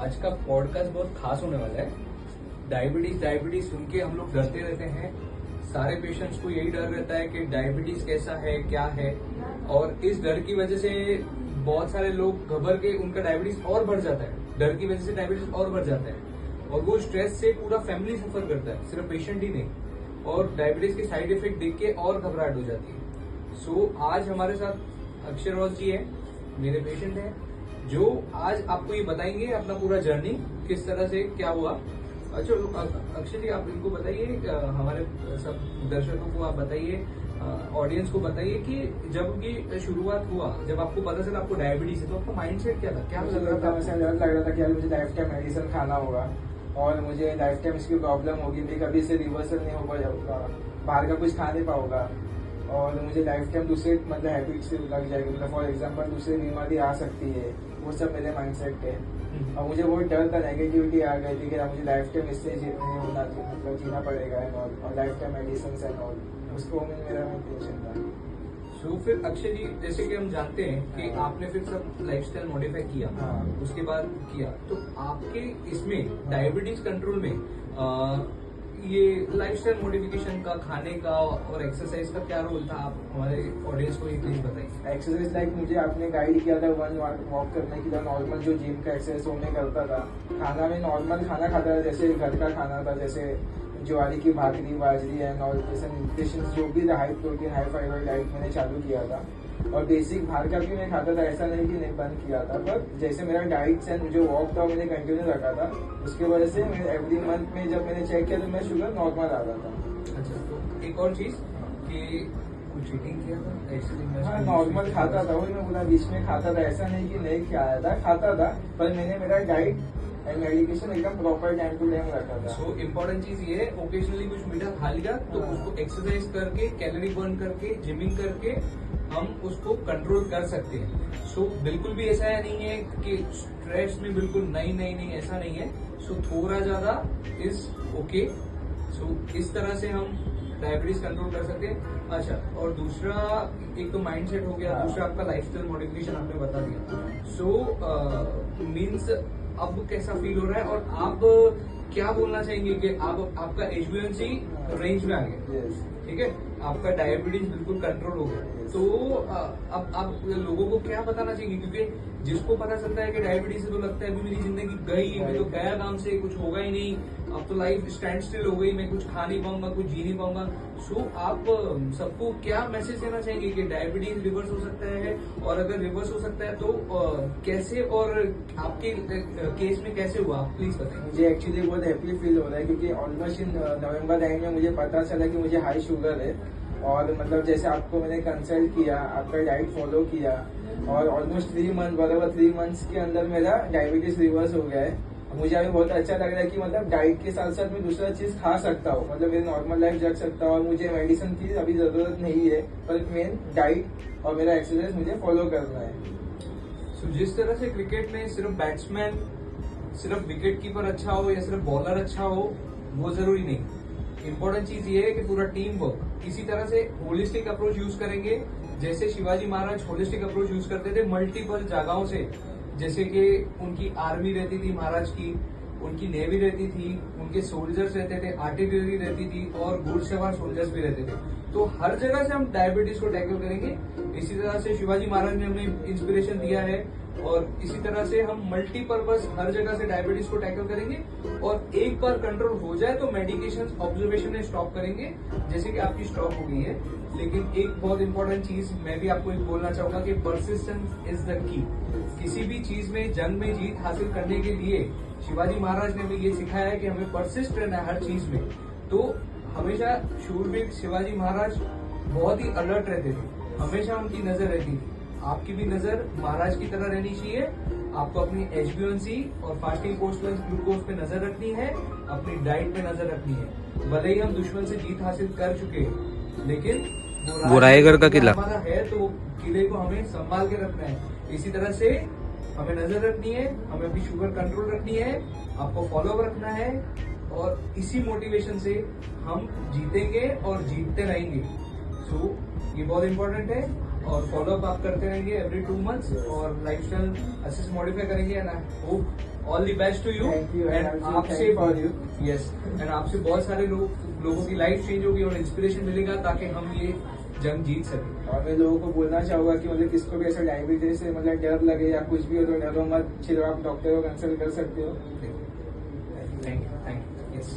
आज का पॉडकास्ट बहुत खास होने वाला है। डायबिटीज सुन के हम लोग डरते रहते हैं। सारे पेशेंट्स को यही डर रहता है कि डायबिटीज कैसा है, क्या है, और इस डर की वजह से बहुत सारे लोग घबर के उनका डायबिटीज और बढ़ जाता है। डर की वजह से डायबिटीज और बढ़ जाता है और वो स्ट्रेस से पूरा फैमिली सफर करता है, सिर्फ पेशेंट ही नहीं। और डायबिटीज के साइड इफेक्ट देख के और घबराहट हो जाती है। सो आज हमारे साथ अक्षय रोज जी है, मेरे पेशेंट है, जो आज आपको ये बताएंगे अपना पूरा जर्नी किस तरह से क्या हुआ। अच्छा अक्षय जी, आप इनको बताइए, हमारे सब दर्शकों को आप बताइए, ऑडियंस को बताइए कि जब ये शुरुआत हुआ, जब आपको पता चला आपको डायबिटीज है, तो आपका माइंडसेट क्या था, क्या लग रहा था? मुझे डर लग रहा था कि यार मुझे लाइफ टाइम मेडिसिन खाना होगा और मुझे लाइफ टाइम इसकी प्रॉब्लम होगी, मैं कभी इसे रिवर्सल नहीं हो जाऊंगा, बाहर का कुछ खा नहीं पाऊंगा और मुझे लाइफ टाइम दूसरे मतलब हैबिट से लग जाएगी। मतलब फॉर एग्जांपल दूसरी बीमारी आ सकती है, वो सब मेरे माइंडसेट पे। और मुझे बहुत डर था, नेगेटिविटी आ गई थी कि मुझे लाइफ टाइम इससे मतलब जीना पड़ेगा और life time medicine and all, उसको मेरा टेंशन था। सो फिर अक्षय जी, जैसे कि हम जानते हैं कि आपने फिर सब लाइफस्टाइल मॉडिफाई किया, उसके बाद किया, तो आपके इसमें डायबिटीज कंट्रोल में ये लाइफस्टाइल मॉडिफिकेशन का, खाने का और एक्सरसाइज का क्या रोल था? आप हमारे ऑडियंस को ये प्लीज बताइए। एक्सरसाइज लाइक मुझे आपने गाइड किया था 1 वॉक करने के लिए, नॉर्मल जो जिम का एक्सरसाइज वो मैं करता था। खाना में नॉर्मल खाना खाता था, जैसे घर का खाना था, जैसे ज्वारी की भाकरी, बाजरी एंड ऑल, जैसे न्यूट्रिशन जो भी high protein high fibre diet मैंने चालू किया था। और बेसिक बाहर का भी मैं खाता था, ऐसा नहीं कि नहीं बंद किया था, पर जैसे मेरा डाइट एंड जो वॉक था मैंने कंटिन्यू रखा था। उसकी वजह से मैं एवरी मंथ में जब मैंने चेक किया तो मेरा शुगर नॉर्मल आ रहा था। अच्छा, तो एक और चीज कि कुछ चीटिंग किया था ऐसे? हाँ, नॉर्मल खाता था, वही मैं बोला बीच में खाता था, ऐसा नहीं कि नहीं खाया था, खाता था, पर मैंने मेरा डाइट एंड मेडिकेशन एकदम प्रॉपर टाइम टू टाइम रखा था। सो इम्पोर्टेंट चीज ये है, ओकेजनली कुछ मीठा खा लिया तो उसको एक्सरसाइज करके, कैलोरी बर्न करके, जिमिंग करके हम उसको कंट्रोल कर सकते हैं। सो बिल्कुल भी ऐसा नहीं है कि स्ट्रेस में बिल्कुल नहीं, ऐसा नहीं है। सो थोड़ा ज्यादा इज ओके। सो इस तरह से हम डायबिटीज कंट्रोल कर सकते हैं। अच्छा, और दूसरा एक तो माइंडसेट हो गया, दूसरा आपका लाइफस्टाइल मॉडिफिकेशन आपने बता दिया। सो मीन्स अब कैसा फील हो रहा है और आप क्या बोलना चाहेंगे कि आप आपका HbA1c रेंज में आ गया, ठीक है, आपका डायबिटीज बिल्कुल कंट्रोल हो गया। तो अब आप लोगों को क्या बताना चाहिए? क्योंकि जिसको पता चलता है कि डायबिटीज से, तो लगता है अभी मेरी जिंदगी गई, मैं तो गया काम से, कुछ होगा ही नहीं, अब तो लाइफ स्टैंड स्टिल हो गई, मैं कुछ खा नहीं पाऊंगा, कुछ जी नहीं पाऊंगा। सो आप सबको क्या मैसेज देना चाहेंगे कि डायबिटीज रिवर्स हो सकता है, और अगर रिवर्स हो सकता है तो कैसे, और आपके केस में कैसे हुआ, आप प्लीज बताएं। मुझे एक्चुअली बहुत हैप्पी फील हो रहा है क्योंकि ऑलमोस्ट इन नवंबर टाइम में मुझे पता चला कि मुझे हाई शुगर है। और मतलब जैसे आपको मैंने कंसल्ट किया, आपका डाइट फॉलो किया और ऑलमोस्ट 3 मंथ, बराबर 3 मंथ्स के अंदर मेरा डायबिटीज रिवर्स हो गया है। मुझे अभी बहुत अच्छा लग रहा है कि मतलब डाइट के साथ साथ मैं दूसरा चीज खा सकता हूँ, मतलब मेरी नॉर्मल लाइफ जग सकता हूँ और मुझे मेडिसिन की अभी जरूरत नहीं है, पर मेन डाइट और मेरा एक्सरसाइज मुझे फॉलो करना है। सो जिस तरह से क्रिकेट में सिर्फ बैट्समैन, सिर्फ विकेट कीपर अच्छा हो या सिर्फ बॉलर अच्छा हो, वो जरूरी नहीं। इंपॉर्टेंट चीज ये है कि पूरा टीम वर्क। इसी तरह से होलिस्टिक अप्रोच यूज करेंगे, जैसे Shivaji Maharaj holistic approach use करते थे मल्टीपल जगहों से। जैसे कि उनकी आर्मी रहती थी महाराज की, उनकी नेवी रहती थी, उनके सोल्जर्स रहते थे, आर्टिलरी रहती थी और घुड़सवार सोल्जर्स भी रहते थे। तो हर जगह से हम डायबिटीज को टैकल करेंगे। इसी तरह से शिवाजी महाराज ने हमें इंस्पिरेशन दिया है और इसी तरह से हम मल्टीपर्पज हर जगह से डायबिटीज को टैकल करेंगे। और एक बार कंट्रोल हो जाए तो मेडिकेशन ऑब्जर्वेशन में स्टॉप करेंगे, जैसे कि आपकी स्टॉप हो गई है। लेकिन एक बहुत इंपॉर्टेंट चीज मैं भी आपको बोलना चाहूंगा कि परसिस्टेंस इज द की। किसी भी चीज में, जंग में जीत हासिल करने के लिए शिवाजी महाराज ने हमें ये सिखाया है कि हमें परसिस्ट रहना है हर चीज में। तो हमेशा शूरवीर शिवाजी महाराज बहुत ही अलर्ट रहते थे, हमेशा उनकी नजर रहती थी। आपकी भी नजर महाराज की तरह रहनी चाहिए। आपको अपनी HbA1c और फास्टिंग पोस्ट ग्लूकोज पे नजर रखनी है, अपनी डाइट पे नजर रखनी है। भले ही हम दुश्मन से जीत हासिल कर चुके हैं, लेकिन वो रायगढ़ का किला हमारा है, तो किले को हमें संभाल के रखना है। इसी तरह से हमें नजर रखनी है, हमें अपनी शुगर कंट्रोल रखनी है, आपको फॉलो रखना है, और इसी मोटिवेशन से हम जीतेंगे और जीतते रहेंगे। सो ये बहुत इंपॉर्टेंट है। और फॉलो अप आप करते रहेंगे एवरी 2 months और लाइफस्टाइल अच्छे से मॉडिफाई करेंगे and I hope all the best to you Thank you, and and I'm so आपसे thankful for you. Yes and आपसे बहुत सारे लोगों की लाइफ चेंज होगी और इंस्पिरेशन मिलेगा ताकि हम ये जंग जीत सकें। और मैं लोगों को बोलना चाहूंगा कि मतलब किसको भी ऐसा डायबिटीज से मतलब डर लगे या कुछ भी हो तो डरो मत, चलो आप डॉक्टर को कंसल्ट कर सकते हो। Thank you yes.